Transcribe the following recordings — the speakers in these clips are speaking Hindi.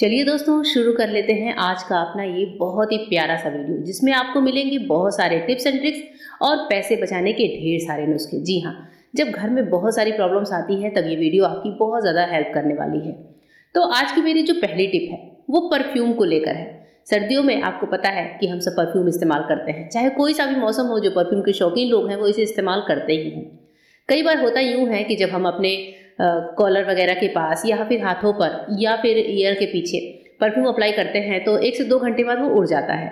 चलिए दोस्तों, शुरू कर लेते हैं आज का अपना ये बहुत ही प्यारा सा वीडियो, जिसमें आपको मिलेंगे बहुत सारे टिप्स एंड ट्रिक्स और पैसे बचाने के ढेर सारे नुस्खे। जी हाँ, जब घर में बहुत सारी प्रॉब्लम्स आती है तब ये वीडियो आपकी बहुत ज़्यादा हेल्प करने वाली है। तो आज की मेरी जो पहली टिप है वो परफ्यूम को लेकर है। सर्दियों में आपको पता है कि हम सब परफ्यूम इस्तेमाल करते हैं, चाहे कोई सा भी मौसम हो, जो परफ्यूम के शौकीन लोग हैं वो इसे इस्तेमाल करते ही हैं। कई बार होता यूँ है कि जब हम अपने कॉलर वगैरह के पास या फिर हाथों पर या फिर ईयर के पीछे परफ्यूम अप्लाई करते हैं तो 1 से 2 घंटे बाद वो उड़ जाता है।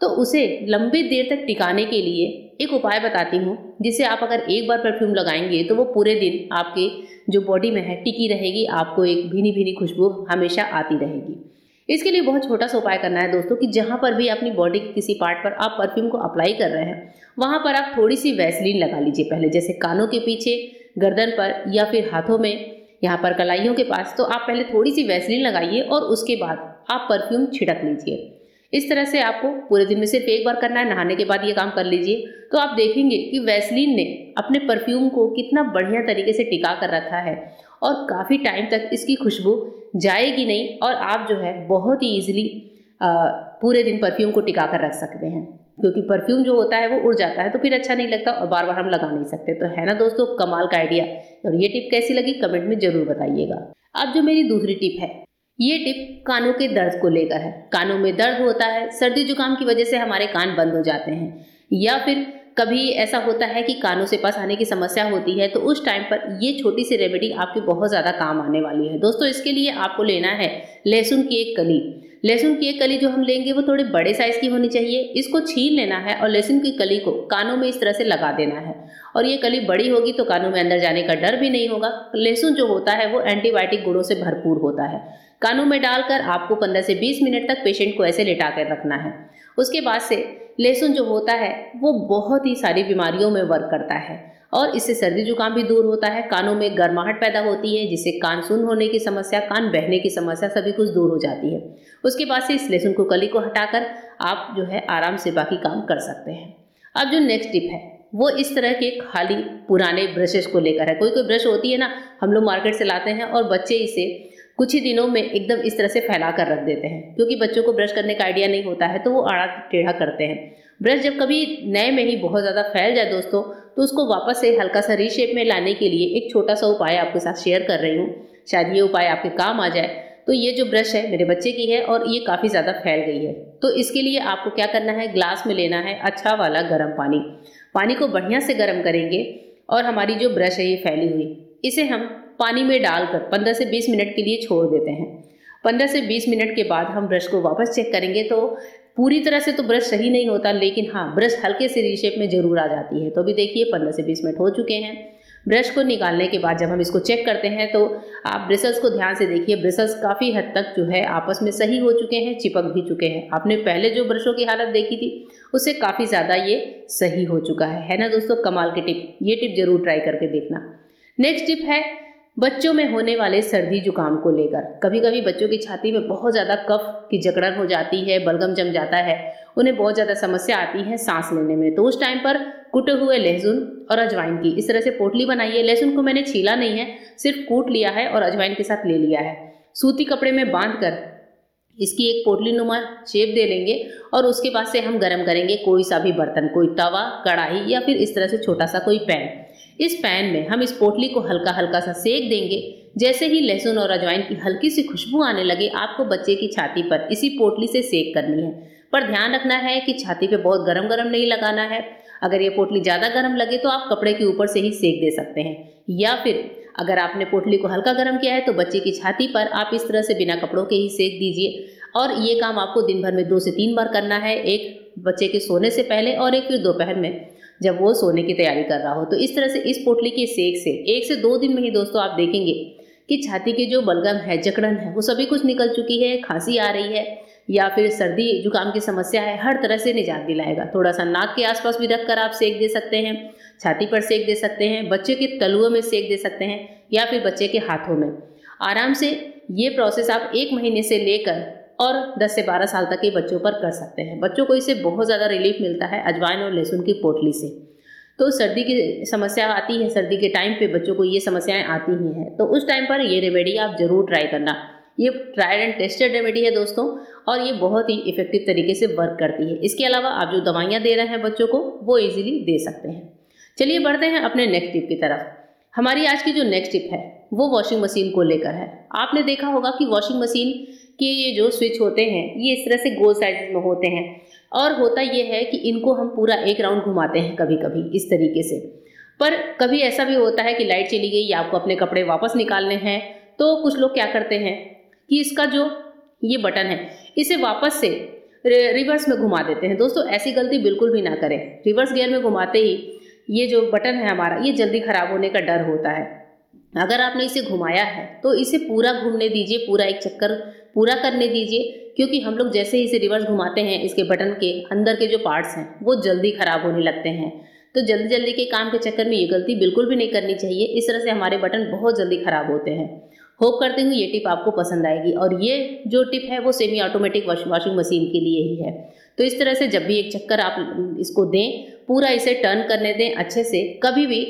तो उसे लंबी देर तक टिकाने के लिए एक उपाय बताती हूँ, जिससे आप अगर एक बार परफ्यूम लगाएंगे तो वो पूरे दिन आपके जो बॉडी में है टिकी रहेगी, आपको एक भीनी-भीनी खुशबू हमेशा आती रहेगी। इसके लिए बहुत छोटा सा उपाय करना है दोस्तों कि जहाँ पर भी अपनी बॉडी के किसी पार्ट पर आप परफ्यूम को अप्लाई कर रहे हैं, वहाँ पर आप थोड़ी-सी वैसलीन लगा लीजिए पहले, जैसे कानों के पीछे, गर्दन पर या फिर हाथों में, यहाँ पर कलाइयों के पास। तो आप पहले थोड़ी-सी वैसलीन लगाइए और उसके बाद आप परफ्यूम छिड़क लीजिए। इस तरह से आपको पूरे दिन में सिर्फ एक बार करना है, नहाने के बाद ये काम कर लीजिए। तो आप देखेंगे कि वैसलीन ने अपने परफ्यूम को कितना बढ़िया तरीके से टिका कर रखा है और काफ़ी टाइम तक इसकी खुशबू जाएगी नहीं और आप जो है बहुत ही ईज़िली पूरे दिन परफ्यूम को टिका कर रख सकते हैं। क्योंकि परफ्यूम जो होता है वो उड़ जाता है तो फिर अच्छा नहीं लगता और बार-बार हम लगा नहीं सकते। तो है ना दोस्तों, कमाल का आइडिया। और ये टिप कैसी लगी कमेंट में ज़रूर बताइएगा। अब जो मेरी दूसरी टिप है, ये टिप कानों के दर्द को लेकर है। कानों में दर्द होता है, सर्दी जुकाम की वजह से हमारे कान बंद हो जाते हैं, या फिर कभी ऐसा होता है कि कानों से पास आने की समस्या होती है, तो उस टाइम पर ये छोटी सी रेमेडी आपके बहुत ज़्यादा काम आने वाली है। दोस्तों, इसके लिए आपको लेना है लहसुन की एक कली। लहसुन की एक कली जो हम लेंगे वो थोड़े बड़े साइज़ की होनी चाहिए। इसको छील लेना है और लहसुन की कली को कानों में इस तरह से लगा देना है। और ये कली बड़ी होगी तो कानों में अंदर जाने का डर भी नहीं होगा। लहसुन जो होता है वो एंटीबायोटिक गुणों से भरपूर होता है। कानों में डालकर आपको 15 से 20 मिनट तक पेशेंट को ऐसे लिटा कर रखना है। उसके बाद से लहसुन जो होता है वो बहुत ही सारी बीमारियों में वर्क करता है और इससे सर्दी जुकाम भी दूर होता है। कानों में गर्माहट पैदा होती है, जिससे कान सुन होने की समस्या, कान बहने की समस्या सभी कुछ दूर हो जाती है। उसके बाद से इस लहसुन को कली को हटाकर आप जो है आराम से बाकी काम कर सकते हैं। अब जो नेक्स्ट टिप है वो इस तरह के खाली पुराने ब्रशेस को लेकर है। कोई ब्रश होती है ना, हम लोग मार्केट से लाते हैं और बच्चे इसे कुछ ही दिनों में एकदम इस तरह से फैला कर रख देते हैं, क्योंकि बच्चों को ब्रश करने का आइडिया नहीं होता है तो वो आड़ा टेढ़ा करते हैं। ब्रश जब कभी नए में ही बहुत ज़्यादा फैल जाए दोस्तों, तो उसको वापस से हल्का सा रीशेप में लाने के लिए एक छोटा सा उपाय आपके साथ शेयर कर रही हूँ। शायद ये उपाय आपके काम आ जाए। तो ये जो ब्रश है मेरे बच्चे की है और ये काफ़ी ज़्यादा फैल गई है। तो इसके लिए आपको क्या करना है, ग्लास में लेना है अच्छा वाला गर्म पानी। पानी को बढ़िया से गर्म करेंगे और हमारी जो ब्रश है ये फैली हुई, इसे हम पानी में डालकर 15 से 20 मिनट के लिए छोड़ देते हैं। 15 से 20 मिनट के बाद हम ब्रश को वापस चेक करेंगे तो पूरी तरह से तो ब्रश सही नहीं होता, लेकिन हाँ, ब्रश हल्के से रीशेप में ज़रूर आ जाती है। तो अभी देखिए 15 से 20 मिनट हो चुके हैं। ब्रश को निकालने के बाद जब हम इसको चेक करते हैं तो आप ब्रिसल्स को ध्यान से देखिए। ब्रिसल्स काफ़ी हद तक जो है आपस में सही हो चुके हैं, चिपक भी चुके हैं। आपने पहले जो ब्रशों की हालत देखी थी उससे काफ़ी ज़्यादा ये सही हो चुका है ना दोस्तों। कमाल की टिप, ये टिप ज़रूर ट्राई करके देखना। नेक्स्ट टिप है बच्चों में होने वाले सर्दी जुकाम को लेकर। कभी कभी बच्चों की छाती में बहुत ज़्यादा कफ की जकड़न हो जाती है, बलगम जम जाता है, उन्हें बहुत ज़्यादा समस्या आती है सांस लेने में। तो उस टाइम पर कुटे हुए लहसुन और अजवाइन की इस तरह से पोटली बनाइए। लहसुन को मैंने छीला नहीं है, सिर्फ कूट लिया है और अजवाइन के साथ ले लिया है। सूती कपड़े में बांध कर इसकी एक पोटली नुमा शेप दे लेंगे और उसके बाद से हम गर्म करेंगे कोई सा भी बर्तन, कोई तवा, कढ़ाई या फिर इस तरह से छोटा सा कोई पैन। इस पैन में हम इस पोटली को हल्का हल्का सा सेक देंगे। जैसे ही लहसुन और अजवाइन की हल्की सी खुशबू आने लगे, आपको बच्चे की छाती पर इसी पोटली से सेक करनी है। पर ध्यान रखना है कि छाती पे बहुत गरम गरम नहीं लगाना है। अगर ये पोटली ज़्यादा गर्म लगे तो आप कपड़े के ऊपर से ही सेक दे सकते हैं, या फिर अगर आपने पोटली को हल्का गर्म किया है तो बच्चे की छाती पर आप इस तरह से बिना कपड़ों के ही सेक दीजिए। और ये काम आपको दिन भर में 2 से 3 बार करना है, एक बच्चे के सोने से पहले और एक फिर दोपहर में जब वो सोने की तैयारी कर रहा हो। तो इस तरह से इस पोटली के सेक से 1 से 2 दिन में ही दोस्तों आप देखेंगे कि छाती की जो बलगम है, जकड़न है, वो सभी कुछ निकल चुकी है। खांसी आ रही है या फिर सर्दी जुकाम की समस्या है, हर तरह से निजात दिलाएगा। थोड़ा सा नाक के आसपास भी रख कर आप सेक दे सकते हैं, छाती पर सेक दे सकते हैं, बच्चे के तलुओं में सेक दे सकते हैं या फिर बच्चे के हाथों में। आराम से ये प्रोसेस आप 1 महीने से लेकर और 10 से 12 साल तक के बच्चों पर कर सकते हैं। बच्चों को इससे बहुत ज़्यादा रिलीफ मिलता है अजवाइन और लहसुन की पोटली से। तो सर्दी की समस्या आती है, सर्दी के टाइम पे बच्चों को ये समस्याएं आती ही हैं, तो उस टाइम पर ये रेमेडी आप ज़रूर ट्राई करना। ये ट्राइड एंड टेस्टेड रेमेडी है दोस्तों, और ये बहुत ही इफेक्टिव तरीके से वर्क करती है। इसके अलावा आप जो दवाइयाँ दे रहे हैं बच्चों को वो ईजिली दे सकते हैं। चलिए बढ़ते हैं अपने नेक्स्ट टिप की तरफ। हमारी आज की जो नेक्स्ट टिप है वो वॉशिंग मशीन को लेकर है। आपने देखा होगा कि वॉशिंग मशीन के ये जो स्विच होते हैं ये इस तरह से गोल साइज में होते हैं, और होता ये है कि इनको हम पूरा एक राउंड घुमाते हैं कभी कभी इस तरीके से। पर कभी ऐसा भी होता है कि लाइट चली गई या आपको अपने कपड़े वापस निकालने हैं, तो कुछ लोग क्या करते हैं कि इसका जो ये बटन है इसे वापस से रिवर्स में घुमा देते हैं। दोस्तों ऐसी गलती बिल्कुल भी ना करें। रिवर्स गियर में घुमाते ही ये जो बटन है हमारा ये जल्दी ख़राब होने का डर होता है। अगर आपने इसे घुमाया है तो इसे पूरा घूमने दीजिए, पूरा एक चक्कर पूरा करने दीजिए, क्योंकि हम लोग जैसे ही इसे रिवर्स घुमाते हैं इसके बटन के अंदर के जो पार्ट्स हैं वो जल्दी ख़राब होने लगते हैं। तो जल्दी जल्दी के काम के चक्कर में ये गलती बिल्कुल भी नहीं करनी चाहिए। इस तरह से हमारे बटन बहुत जल्दी ख़राब होते हैं। होप करती हूँ ये टिप आपको पसंद आएगी, और ये जो टिप है वो सेमी ऑटोमेटिक वॉशिंग मशीन के लिए ही है। तो इस तरह से जब भी एक चक्कर आप इसको दें, पूरा इसे टर्न करने दें अच्छे से, कभी भी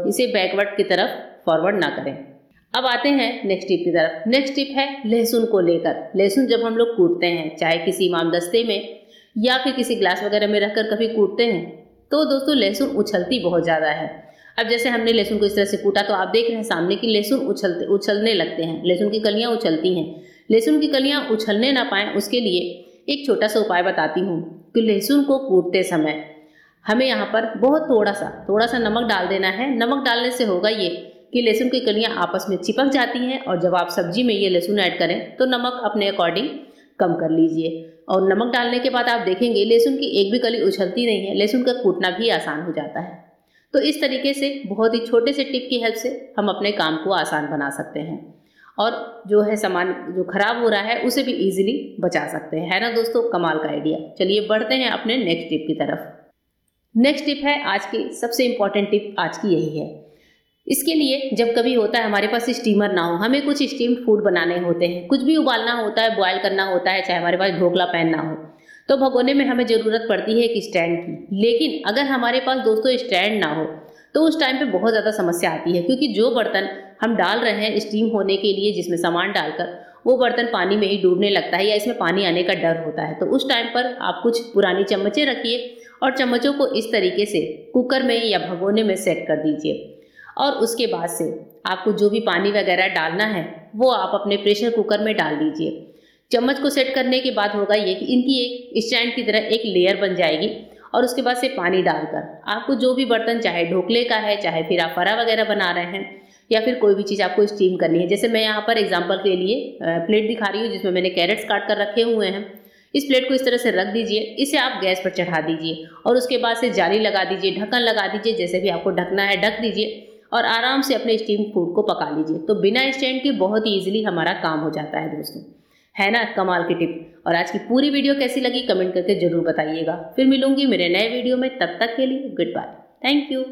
इसे बैकवर्ड की तरफ फॉरवर्ड ना करें। अब आते हैं नेक्स्ट टिप की तरफ। नेक्स्ट टिप है लहसुन को लेकर। लहसुन जब हम लोग कूटते हैं, चाहे किसी इमामदस्ते में या फिर किसी ग्लास वगैरह में रखकर कभी कूटते हैं, तो दोस्तों लहसुन उछलती बहुत ज़्यादा है। अब जैसे हमने लहसुन को इस तरह से कूटा तो आप देख रहे हैं सामने कि लहसुन उछलने लगते हैं, लहसुन की कलियाँ उछलती हैं। लहसुन की कलियाँ उछलने ना पाएँ उसके लिए एक छोटा सा उपाय बताती हूँ कि लहसुन को कूटते समय हमें यहाँ पर बहुत थोड़ा सा नमक डाल देना है। नमक डालने से होगा ये कि लहसुन की कलियाँ आपस में चिपक जाती हैं, और जब आप सब्जी में ये लहसुन ऐड करें तो नमक अपने अकॉर्डिंग कम कर लीजिए। और नमक डालने के बाद आप देखेंगे लहसुन की एक भी कली उछलती नहीं है, लहसुन का कूटना भी आसान हो जाता है। तो इस तरीके से बहुत ही छोटे से टिप की हेल्प से हम अपने काम को आसान बना सकते हैं, और जो है सामान जो खराब हो रहा है उसे भी इजीली बचा सकते हैं। है ना दोस्तों, कमाल का आइडिया। चलिए बढ़ते हैं अपने नेक्स्ट टिप की तरफ। नेक्स्ट टिप है आज की सबसे इम्पॉर्टेंट टिप, आज की यही है। इसके लिए जब कभी होता है हमारे पास स्टीमर ना हो, हमें कुछ स्टीम्ड फूड बनाने होते हैं, कुछ भी उबालना होता है, बॉयल करना होता है, चाहे हमारे पास ढोकला पैन ना हो, तो भगोने में हमें ज़रूरत पड़ती है एक स्टैंड की। लेकिन अगर हमारे पास दोस्तों स्टैंड ना हो तो उस टाइम पे बहुत ज़्यादा समस्या आती है, क्योंकि जो बर्तन हम डाल रहे हैं स्टीम होने के लिए जिसमें सामान डालकर, वो बर्तन पानी में ही डूबने लगता है या इसमें पानी आने का डर होता है। तो उस टाइम पर आप कुछ पुरानी चम्मचें रखिए और चम्मचों को इस तरीके से कुकर में या भगोने में सेट कर दीजिए, और उसके बाद से आपको जो भी पानी वगैरह डालना है वो आप अपने प्रेशर कुकर में डाल दीजिए। चम्मच को सेट करने के बाद होगा ये कि इनकी एक स्टैंड की तरह एक लेयर बन जाएगी, और उसके बाद से पानी डालकर आपको जो भी बर्तन, चाहे ढोकले का है, चाहे फिर आप फरा वगैरह बना रहे हैं, या फिर कोई भी चीज़ आपको स्टीम करनी है। जैसे मैं यहाँ पर एग्जांपल के लिए प्लेट दिखा रही हूँ जिसमें मैंने कैरेट्स काट कर रखे हुए हैं। इस प्लेट को इस तरह से रख दीजिए, इसे आप गैस पर चढ़ा दीजिए, और उसके बाद से जाली लगा दीजिए, ढक्कन लगा दीजिए, जैसे भी आपको ढकना है ढक दीजिए, और आराम से अपने स्टीम फूड को पका लीजिए। तो बिना स्टैंड के बहुत ही ईजिली हमारा काम हो जाता है दोस्तों। है ना कमाल की टिप। और आज की पूरी वीडियो कैसी लगी कमेंट करके जरूर बताइएगा। फिर मिलूंगी मेरे नए वीडियो में, तब तक के लिए गुड बाय, थैंक यू।